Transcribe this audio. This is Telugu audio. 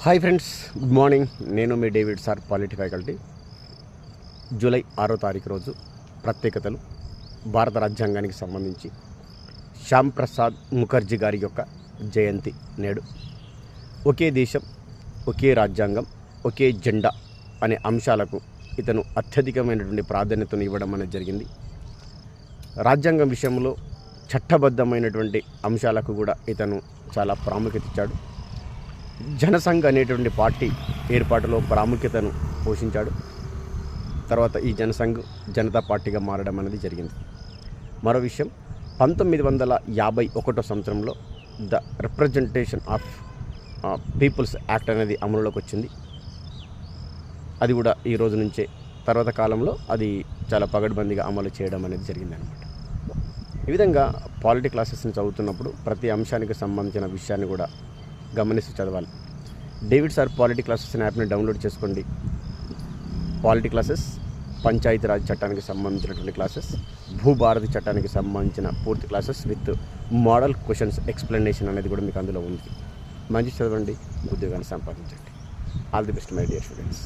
Hi friends, good morning. నేను మీ David sir, polity faculty. July 6వ తారీఖు రోజు ప్రత్యేకతలు. భారత రాజ్యాంగానికి సంబంధించి శ్యామ్ ప్రసాద్ ముఖర్జీ గారి యొక్క జయంతి నేడు. ఒకే దేశం, ఒకే రాజ్యాంగం, ఒకే జెండా అనే అంశాలకు ఇతను అత్యధికమైనటువంటి ప్రాధాన్యతను ఇవ్వడం అనేది జరిగింది. రాజ్యాంగం విషయంలో చట్టబద్ధమైనటువంటి అంశాలకు కూడా ఇతను చాలా ప్రాముఖ్యత ఇచ్చాడు. జనసంఘ్ అనేటువంటి పార్టీ ఏర్పాటులో ప్రాముఖ్యతను పోషించాడు. తర్వాత ఈ జనసంఘ్ జనతా పార్టీగా మారడం అనేది జరిగింది. మరో విషయం, 1951 సంవత్సరంలో the representation of people's act అనేది అమలులోకి వచ్చింది. అది కూడా ఈ రోజు నుంచే, తర్వాత కాలంలో అది చాలా పగడ్బందీగా అమలు చేయడం అనేది జరిగింది అనమాట. ఈ విధంగా పాలిటీ క్లాసెస్ని చదువుతున్నప్పుడు ప్రతి అంశానికి సంబంధించిన విషయాన్ని కూడా గమనిస్తూ చదవాలి. డేవిడ్ సార్ పాలిటీ క్లాసెస్ యాప్ని డౌన్లోడ్ చేసుకోండి. పాలిటీ క్లాసెస్, పంచాయతీరాజ్ చట్టానికి సంబంధించినటువంటి క్లాసెస్, భూభారతి చట్టానికి సంబంధించిన పూర్తి classes with model questions explanation అనేది కూడా మీకు అందులో ఉంది. మంచి చదవండి, ఉద్యోగాన్ని సంపాదించండి. All the best my dear students.